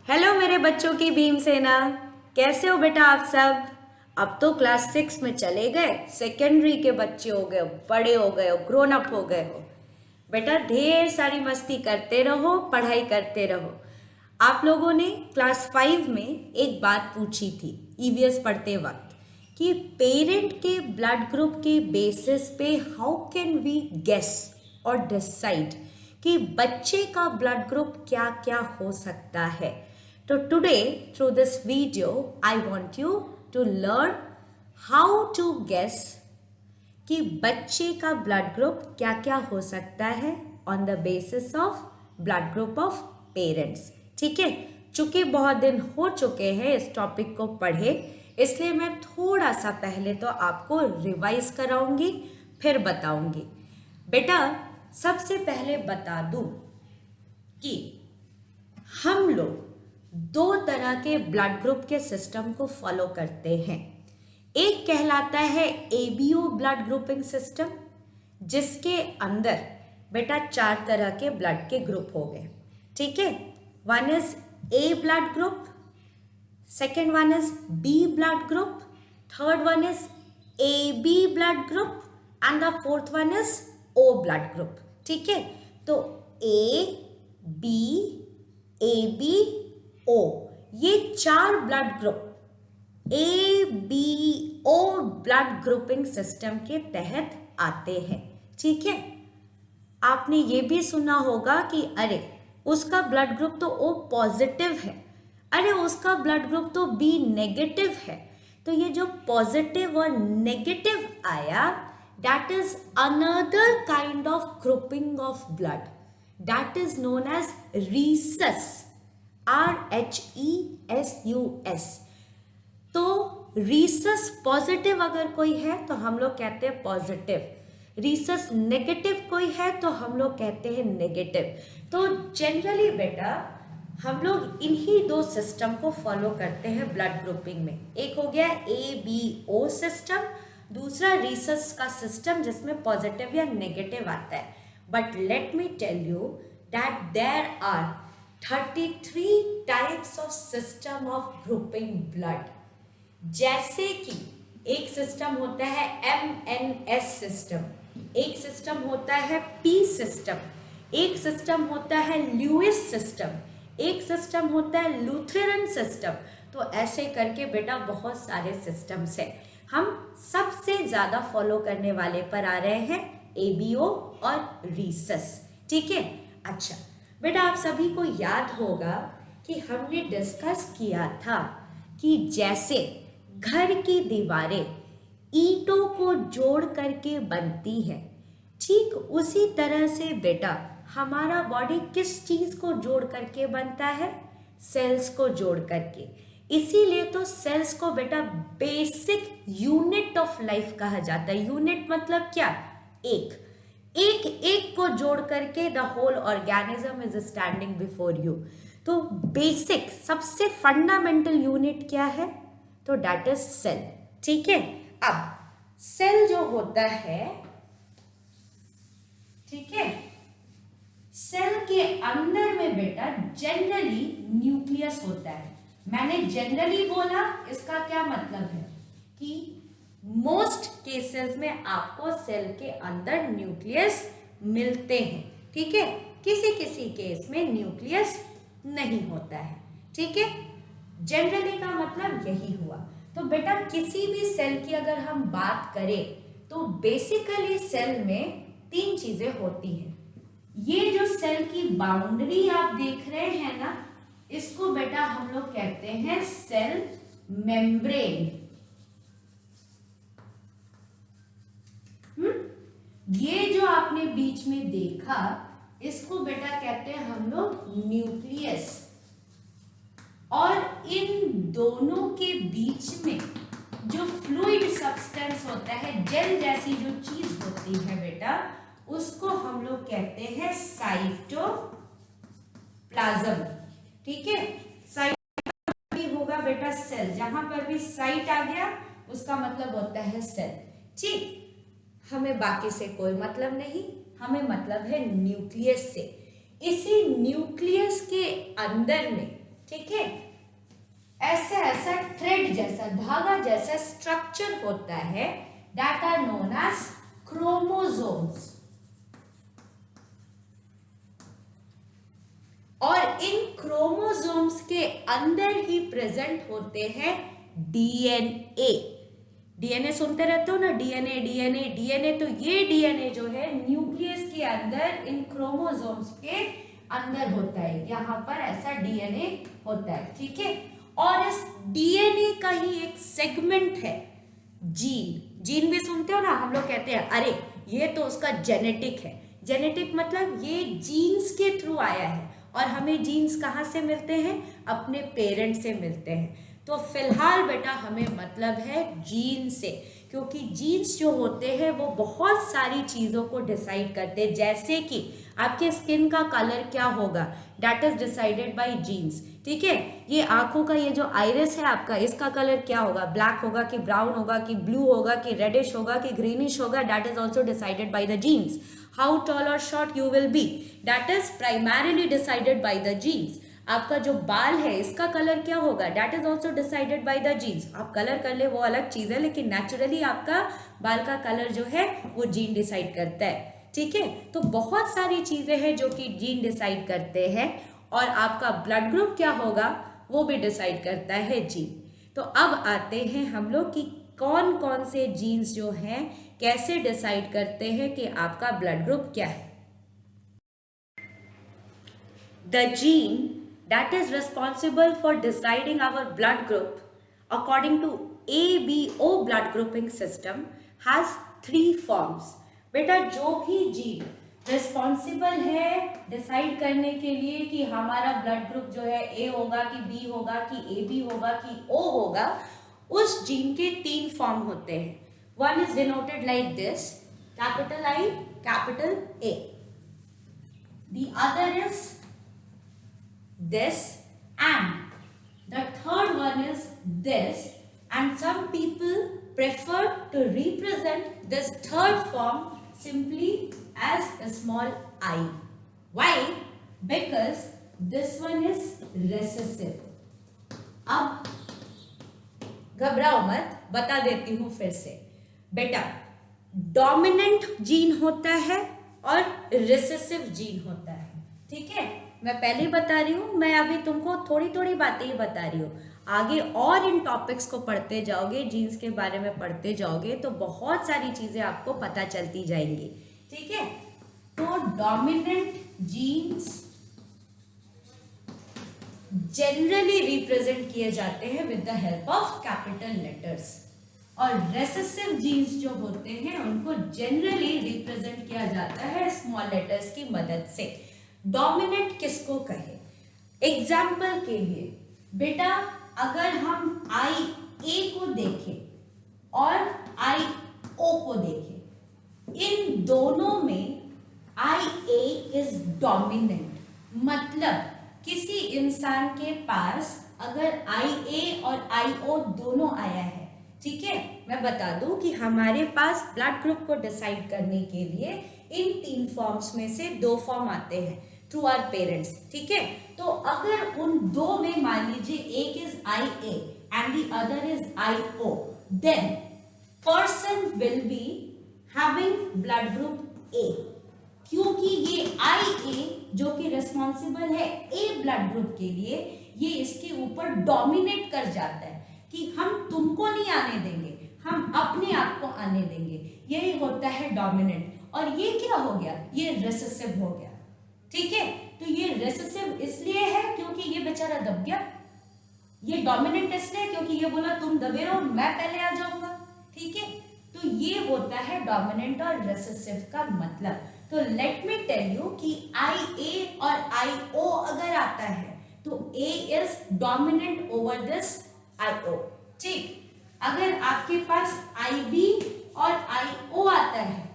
Hello मेरे बच्चों की भीमसेना। कैसे हो बेटा आप सब? अब तो क्लास 6 में चले गए, सेकेंडरी के बच्चे हो गए, बड़े हो गए हो, ग्रोन अप हो गए हो। बेटा ढेर सारी मस्ती करते रहो, पढ़ाई करते रहो। आप लोगों ने क्लास 5 में एक बात पूछी थी ईवीएस पढ़ते वक्त कि पेरेंट के ब्लड ग्रुप के बेसिस पे हाउ कैन वी गेस और डिसाइड कि बच्चे का ब्लड ग्रुप क्या क्या हो सकता है। तो today through this video I want you to learn how to guess कि बच्चे का ब्लड ग्रुप क्या क्या हो सकता है on the basis of blood group of parents. ठीक है, चूंकि बहुत दिन हो चुके हैं इस टॉपिक को पढ़े, इसलिए मैं थोड़ा सा पहले तो आपको रिवाइज कराऊंगी, फिर बताऊंगी। बेटा सबसे पहले बता दूं कि हम लोग दो तरह के ब्लड ग्रुप के सिस्टम को फॉलो करते हैं। एक कहलाता है एबीओ ब्लड ग्रुपिंग सिस्टम, जिसके अंदर बेटा 4 तरह के ब्लड के ग्रुप हो गए। ठीक है, one is A blood group, second one is B blood group, third one is A B blood group and the fourth one is O blood group. ठीक है, तो ए बी बी ओ ये 4 blood group A B O blood grouping system के तहत आते हैं। ठीक है, आपने ये भी सुना होगा कि अरे उसका ब्लड ग्रुप तो ओ पॉजिटिव है, अरे उसका ब्लड ग्रुप तो बी नेगेटिव है। तो ये जो पॉजिटिव और नेगेटिव आया, that is another kind of grouping of blood, that is known as rhesus, RHESUS। तो रीसस पॉजिटिव अगर कोई है तो हम लोग कहते हैं पॉजिटिव, रीसस नेगेटिव कोई है तो हम लोग कहते हैं नेगेटिव। तो जनरली बेटा हम लोग इन्हीं दो सिस्टम को फॉलो करते हैं ब्लड ग्रुपिंग में। एक हो गया ABO सिस्टम, दूसरा रीसस का सिस्टम जिसमें पॉजिटिव या नेगेटिव आता है। But let me tell you that there are 33 types of system of grouping blood. जैसे कि एक सिस्टम होता है MNS सिस्टम, एक सिस्टम होता है P सिस्टम, एक सिस्टम होता है ल्यूइस सिस्टम, एक सिस्टम होता है लूथेरन सिस्टम। तो ऐसे करके बेटा बहुत सारे सिस्टम्स हैं। हम सबसे ज्यादा फॉलो करने वाले पर आ रहे हैं ABO और रीसस। ठीक है, अच्छा बेटा आप सभी को याद होगा कि हमने डिस्कस किया था कि जैसे घर की दीवारें ईंटों को जोड़ करके बनती है, ठीक उसी तरह से बेटा हमारा बॉडी किस चीज को जोड़ करके बनता है? सेल्स को जोड़ करके। इसीलिए तो सेल्स को बेटा बेसिक यूनिट ऑफ लाइफ कहा जाता है। यूनिट मतलब क्या? एक एक एक को जोड़ करके the whole organism is standing before you. तो बेसिक सबसे फंडामेंटल यूनिट क्या है? तो दैट इज सेल। ठीक है, अब सेल जो होता है, ठीक है, सेल के अंदर में बेटा जनरली न्यूक्लियस होता है। मैंने जनरली बोला, इसका क्या मतलब है कि मोस्ट केसेस में आपको सेल के अंदर न्यूक्लियस मिलते हैं। ठीक है, किसी किसी केस में न्यूक्लियस नहीं होता है। ठीक है, जनरली का मतलब यही हुआ। तो बेटा किसी भी सेल की अगर हम बात करें तो बेसिकली सेल में 3 चीजें होती हैं। ये जो सेल की बाउंड्री आप देख रहे हैं ना, इसको बेटा हम लोग कहते हैं सेल मेम्ब्रेन। ये जो आपने बीच में देखा, इसको बेटा कहते हैं हम लोग न्यूक्लियस। और इन दोनों के बीच में जो फ्लूइड सब्सटेंस होता है, जेल जैसी जो चीज होती है बेटा, उसको हम लोग कहते हैं साइटोप्लाज्म। ठीक है, साइट भी होगा बेटा सेल, जहां पर भी साइट आ गया उसका मतलब होता है सेल। ठीक, हमें बाकी से कोई मतलब नहीं, हमें मतलब है न्यूक्लियस से। इसी न्यूक्लियस के अंदर में ठीक है। ऐसा ऐसा थ्रेड जैसा, धागा जैसा स्ट्रक्चर होता है, that are known as chromosomes. और इन क्रोमोसोम्स के अंदर ही प्रेजेंट होते हैं डीएनए। डीएनए सुनते रहते हो ना, डीएनए डीएनए डीएनए। तो ये डीएनए जो है न्यूक्लियस के अंदर इन क्रोमोसोम्स के अंदर होता है, यहाँ पर ऐसा डीएनए होता है, ठीक है। और इस डीएनए का ही एक सेगमेंट है जीन। जीन भी सुनते हो ना, हम लोग कहते हैं अरे ये तो उसका जेनेटिक है। जेनेटिक मतलब ये जीन्स के थ्रू आया है, और हमें जीन्स कहाँ से मिलते हैं? अपने पेरेंट्स से मिलते हैं। तो फिलहाल बेटा हमें मतलब है जीन से, क्योंकि जीन्स जो होते हैं वो बहुत सारी चीज़ों को डिसाइड करते हैं। जैसे कि आपके स्किन का कलर क्या होगा, that is decided by genes, ठीक है। ये आंखों का ये जो आइरिस है आपका, इसका कलर क्या होगा, ब्लैक होगा कि ब्राउन होगा कि ब्लू होगा कि रेडिश होगा कि ग्रीनिश होगा, that is also decided by the genes. How tall और short you will be, that is primarily decided by the genes. आपका जो बाल है इसका कलर क्या होगा, that is also decided by the genes. आप कलर कर ले वो अलग चीज है, लेकिन नेचुरली आपका बाल का कलर जो है वो जीन डिसाइड करता है, ठीक है। तो बहुत सारी चीजें हैं जो कि जीन डिसाइड करते हैं, और आपका ब्लड ग्रुप क्या होगा वो भी डिसाइड करता है जीन। तो अब आते हैं हम लोग कि कौन कौन से जीन्स जो हैं कैसे डिसाइड करते हैं कि आपका ब्लड ग्रुप क्या है। The gene that is responsible for deciding our blood group according to ABO blood grouping system has 3 forms. बेटा जो भी जीन रिस्पॉन्सिबल है डिसाइड करने के लिए कि हमारा ब्लड ग्रुप जो है ए होगा कि बी होगा कि ए बी होगा कि ओ होगा, उस जीन के 3 फॉर्म होते हैं। One is denoted like this, capital I capital A. The other is this, and the third one is this, and some people prefer to represent this third form simply as a small I. Why? Because this one is recessive. अब घबराओ मत, बता देती हूं फिर से। बेटा dominant gene होता है और रिसेसिव जीन होता है, ठीक है। मैं पहले ही बता रही हूँ, मैं अभी तुमको थोड़ी थोड़ी बातें ही बता रही हूँ। आगे और इन टॉपिक्स को पढ़ते जाओगे, जीन्स के बारे में पढ़ते जाओगे तो बहुत सारी चीजें आपको पता चलती जाएंगी, ठीक है। तो डोमिनेंट जीन्स जनरली रिप्रेजेंट किए जाते हैं with the help of capital letters, और रेसेसिव जीन्स जो होते हैं उनको जनरली रिप्रेजेंट किया जाता है स्मॉल लेटर्स की मदद से। डोमिनेंट किसको कहे? एग्जाम्पल के लिए बेटा अगर हम आई ए को देखें और आई ओ को देखें, इन दोनों में आई ए इज डोमिनेंट। मतलब किसी इंसान के पास अगर आई ए और आई ओ दोनों आया है, ठीक है। मैं बता दूं कि हमारे पास ब्लड ग्रुप को डिसाइड करने के लिए इन 3 फॉर्म्स में से 2 फॉर्म आते हैं थ्रू आवर पेरेंट्स, ठीक है। तो अगर उन 2 में मान लीजिए एक is I A and the other is I O, then person will be having blood group A, क्योंकि ये आई ए जो कि रिस्पॉन्सिबल है ए ब्लड ग्रुप के लिए, ये इसके ऊपर डोमिनेट कर जाता है कि हम तुमको नहीं आने देंगे, हम अपने आप को आने देंगे। यही होता है डोमिनेंट। और ये क्या हो गया, ये रिसेसिव हो गया, ठीक है। तो ये रिसेसिव इसलिए है क्योंकि ये बेचारा दब गया, ये डोमिनेंट इसलिए क्योंकि ये बोला तुम दबे रहो मैं पहले आ जाऊंगा, ठीक है। तो ये होता है डोमिनेंट और रिसेसिव का मतलब। तो लेट मी टेल यू कि आई ए और आई ओ अगर आता है तो A is dominant over this I O, ठीक। अगर आपके पास आई बी और आई ओ आता है,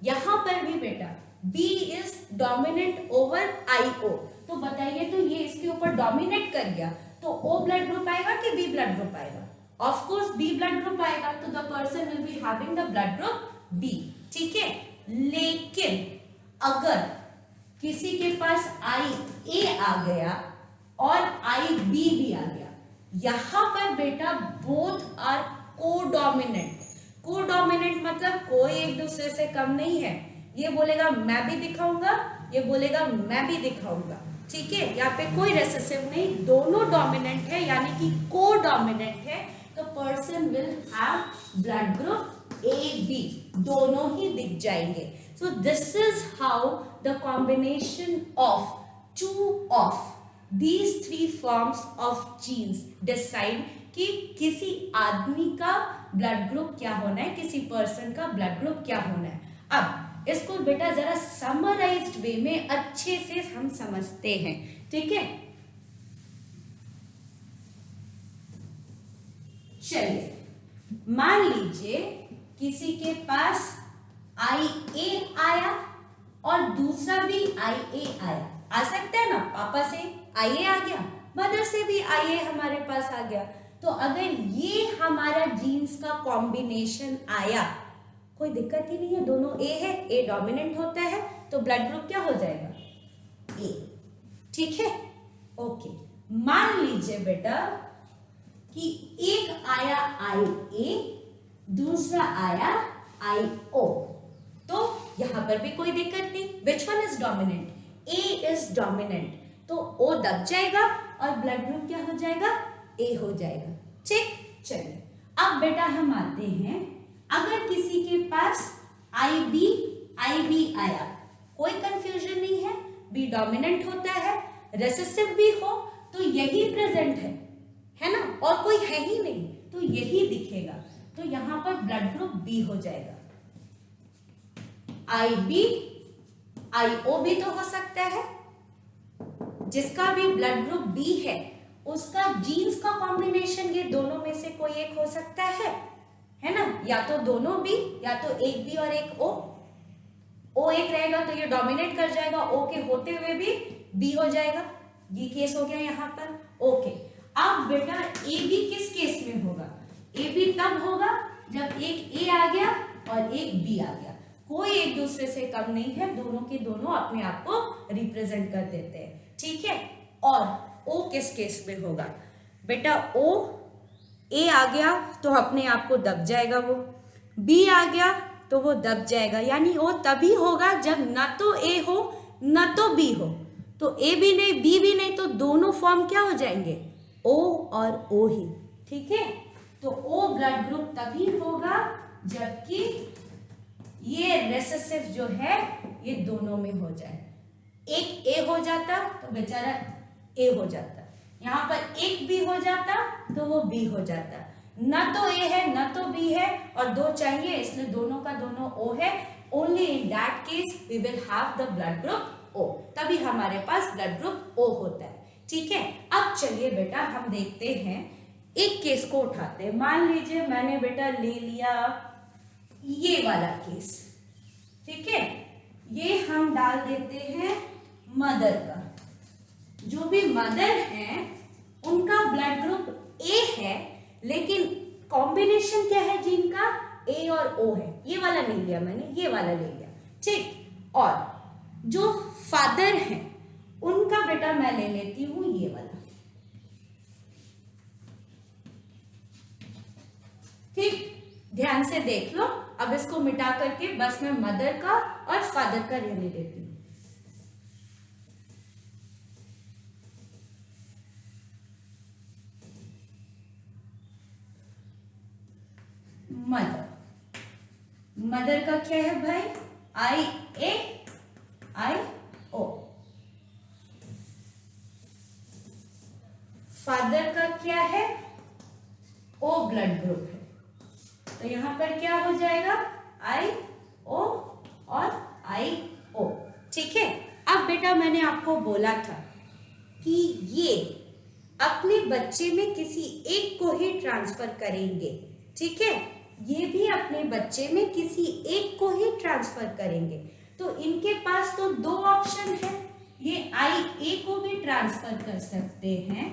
यहां पर भी बेटा B is dominant over IO, तो बताइए तो ये इसके ऊपर डोमिनेट कर गया तो O ब्लड ग्रुप आएगा कि B ब्लड ग्रुप आएगा? Of course B blood group आएगा, तो the person will be having the blood group B, ठीक है। लेकिन अगर किसी के पास IA आ गया और IB बी भी आ गया। यहां पर बेटा बोथ आर कोडोमिनेंट। कोडोमिनेंट मतलब कोई एक दूसरे से कम नहीं है। ये बोलेगा मैं भी दिखाऊंगा, ये बोलेगा मैं भी दिखाऊंगा, ठीक है। यहाँ पे कोई रेसेसिव नहीं, दोनों डोमिनेंट है यानी कि कोडोमिनेंट है, तो person will have blood group A B, दोनों ही दिख जाएंगे। So this is how the combination of two of these three forms of genes decide कि किसी आदमी का ब्लड ग्रुप क्या होना है, किसी पर्सन का ब्लड ग्रुप क्या होना है। अब इसको बेटा जरा समराइज्ड वे में अच्छे से हम समझते हैं, ठीक है। चलिए मान लीजिए किसी के पास IA आया और दूसरा भी IA आया, आ सकता है ना, पापा से IA आ गया, मदर से भी IA हमारे पास आ गया। तो अगर ये हमारा जीन्स का कॉम्बिनेशन आया, कोई दिक्कत ही नहीं है, दोनों A है, A डोमिनेंट होता है, तो ब्लड ग्रुप क्या हो जाएगा, A, ठीक है। ओके, मान लीजिए बेटा कि एक आया IA, दूसरा आया IO, तो यहां पर भी कोई दिक्कत नहीं। Which one is dominant, A is dominant, तो O दब जाएगा और ब्लड ग्रुप क्या हो जाएगा, A हो जाएगा, ठीक। चलिए अब बेटा हम आते हैं, अगर किसी के पास IB आया, कोई कंफ्यूजन नहीं है, B डोमिनेंट होता है, रेसेसिव भी हो तो यही प्रेजेंट है ना, और कोई है ही नहीं तो यही दिखेगा, तो यहां पर ब्लड ग्रुप B हो जाएगा। IB IO भी तो हो सकता है, जिसका भी ब्लड ग्रुप B है उसका जीन्स का कॉम्बिनेशन ये दोनों में से कोई एक हो सकता है ना, या तो दोनों B या तो एक B और एक O। O एक रहेगा तो ये डोमिनेट कर जाएगा, O के होते हुए भी B हो जाएगा, ये केस हो गया यहां पर। ओके, अब बेटा AB किस केस में होगा, AB तब होगा जब एक A आ गया और एक B आ गया, कोई एक दूसरे से कम नहीं है, दोनों के दोनों अपने आप को रिप्रेजेंट कर देते हैं, ठीक है। और O किस केस में होगा बेटा, O A आ गया तो अपने आप को दब जाएगा, वो B आ गया तो वो दब जाएगा, यानी O तभी होगा जब ना तो A हो ना तो B हो, तो A भी नहीं B भी नहीं, तो दोनों फॉर्म क्या हो जाएंगे, O और O ही, ठीक है। तो O ब्लड ग्रुप तभी होगा जबकि ये रेसेसिव जो है ये दोनों में हो जाए। एक A हो जाता तो बेचारा A हो जाता, यहाँ पर एक B हो जाता तो वो B हो जाता, ना तो A है ना तो B है और दो चाहिए, इसलिए दोनों का दोनों O है। Only in that case we will have the blood group O, तभी हमारे पास ब्लड ग्रुप O होता है, ठीक है। अब चलिए बेटा हम देखते हैं, एक केस को उठाते हैं। मान लीजिए मैंने बेटा ले लिया ये वाला केस, ठीक है, ये हम डाल देते हैं मदर का। जो भी मदर हैं उनका ब्लड ग्रुप A है, लेकिन कॉम्बिनेशन क्या है जीन का, A और O है। ये वाला नहीं लिया मैंने, ये वाला ले लिया, ठीक। और जो फादर हैं उनका बेटा मैं ले लेती हूं ये वाला, ठीक। ध्यान से देख लो, अब इसको मिटा करके बस मैं मदर का और फादर का रहने देती हूं। मदर का क्या है भाई, IA फादर का क्या है, O ब्लड ग्रुप है, तो यहां पर क्या हो जाएगा IO और IO, ठीक है। अब बेटा मैंने आपको बोला था कि ये अपने बच्चे में किसी एक को ही ट्रांसफर करेंगे, ठीक है, ये भी अपने बच्चे में किसी एक को ही ट्रांसफर करेंगे। तो इनके पास तो दो ऑप्शन है, ये IA को भी ट्रांसफर कर सकते हैं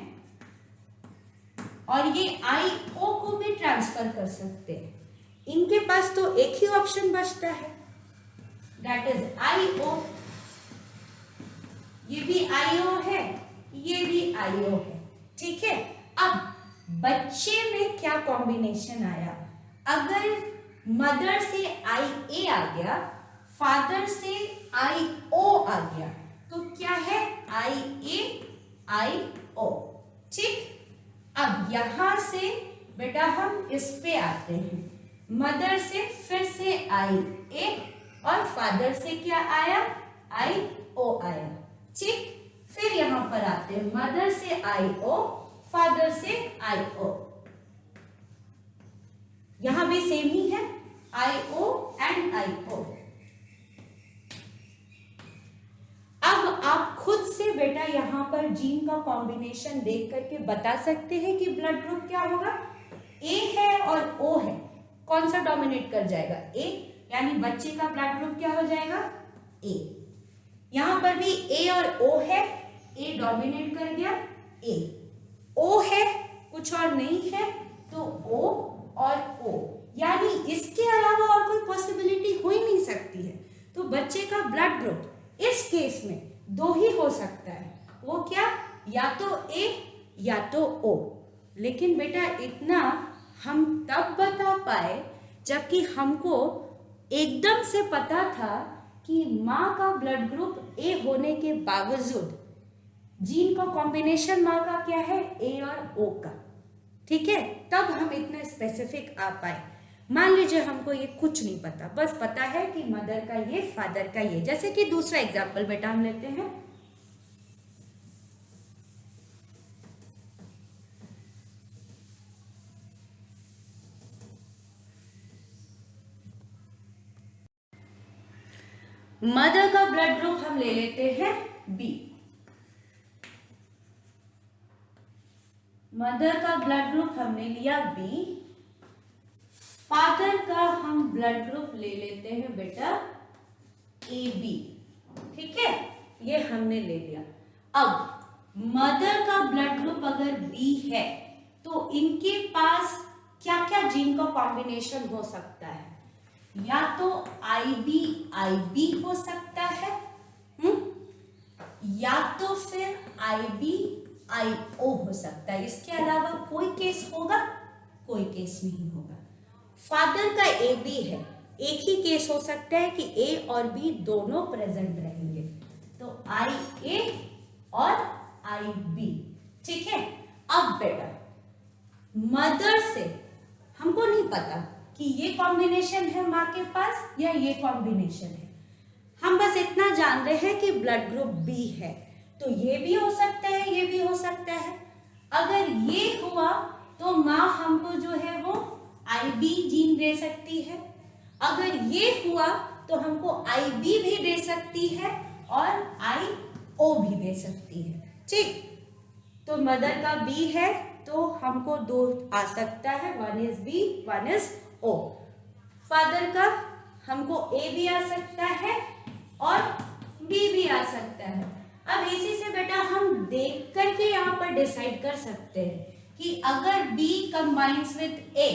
और ये IO को भी ट्रांसफर कर सकते हैं। इनके पास तो एक ही ऑप्शन बचता है, दैट इज IO। ये भी IO है, ये भी IO है, ठीक है। अब बच्चे में क्या कॉम्बिनेशन आया, अगर मदर से IA आ गया, फादर से IO आ गया, तो क्या है IAIO। ठीक। अब यहां से बेटा हम इस पे आते हैं, मदर से फिर से IA और फादर से क्या आया IO आया। ठीक। फिर यहां पर आते हैं, मदर से IO, फादर से IO, यहां भी सेम ही है IO एंड IO। अब आप खुद से बेटा यहां पर जीन का कॉम्बिनेशन देख करके बता सकते हैं कि ब्लड ग्रुप क्या होगा। A है और O है, कौन सा डोमिनेट कर जाएगा, A, यानी बच्चे का ब्लड ग्रुप क्या हो जाएगा A। यहां पर भी A और O है, A डोमिनेट कर गया A, O है कुछ और नहीं है तो O और O, यानी इसके अलावा और कोई पॉसिबिलिटी हो ही नहीं सकती है। तो बच्चे का ब्लड ग्रुप इस केस में दो ही हो सकता है, वो क्या, या तो A या तो O। लेकिन बेटा इतना हम तब बता पाए जबकि हमको एकदम से पता था कि माँ का ब्लड ग्रुप A होने के बावजूद जीन का कॉम्बिनेशन माँ का क्या है A और O का। ठीक है, तब हम इतना स्पेसिफिक आ पाए। मान लीजिए हमको ये कुछ नहीं पता, बस पता है कि मदर का ये, फादर का ये। जैसे कि दूसरा एग्जांपल बेटा हम लेते हैं, मदर का ब्लड ग्रुप हम ले लेते हैं B। मदर का ब्लड ग्रुप हमने लिया B, फादर का हम ब्लड ग्रुप ले लेते हैं बेटा AB। ठीक है, ये हमने ले लिया। अब मदर का ब्लड ग्रुप अगर B है तो इनके पास क्या क्या जीन का कॉम्बिनेशन हो सकता है, या तो IB हो सकता है, या तो फिर IBIO हो सकता है। इसके अलावा कोई केस होगा, कोई केस नहीं होगा। फादर का AB है, एक ही केस हो सकता है कि A और B दोनों प्रेजेंट रहेंगे, तो IA और IB। ठीक है। अब बेटा मदर से हमको नहीं पता कि ये कॉम्बिनेशन है माँ के पास या ये कॉम्बिनेशन है, हम बस इतना जान रहे हैं कि ब्लड ग्रुप B है, तो ये भी हो सकता है, ये भी हो सकता है। अगर ये हुआ तो माँ हमको जो है वो IB जीन दे सकती है, अगर ये हुआ तो हमको IB भी दे सकती है और IO भी दे सकती है। ठीक, तो मदर का B है तो हमको दो आ सकता है, one is B, one is O। Father का हमको A भी आ सकता है और B भी आ सकता है। अब इसी से बेटा हम देख करके यहाँ पर डिसाइड कर सकते हैं कि अगर B कंबाइंस विद A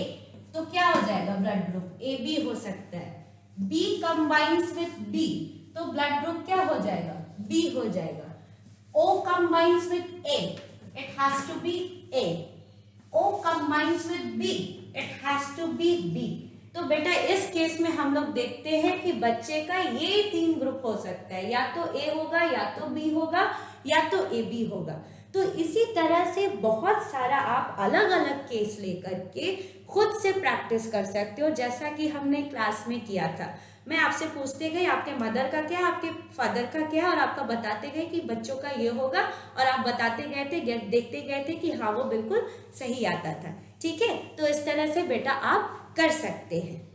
तो क्या हो जाएगा, ब्लड ग्रुप AB हो सकता है। B कंबाइंस विद B तो ब्लड ग्रुप क्या हो जाएगा, B हो जाएगा। O combines with A, it has to be A. O combines with B, it has to be B. तो बेटा इस केस में हम लोग देखते हैं कि बच्चे का ये तीन ग्रुप हो सकता है, या तो A होगा, या तो B होगा, या तो AB होगा। तो इसी तरह से बहुत सारा आप अलग अलग केस लेकर के खुद से प्रैक्टिस कर सकते हो, जैसा कि हमने क्लास में किया था। मैं आपसे पूछते गई आपके मदर का क्या, आपके फादर का क्या, और आपका बताते गए कि बच्चों का ये होगा, और आप बताते गए थे, देखते गए थे कि हाँ वो बिल्कुल सही आता था। ठीक है, तो इस तरह से बेटा आप कर सकते हैं।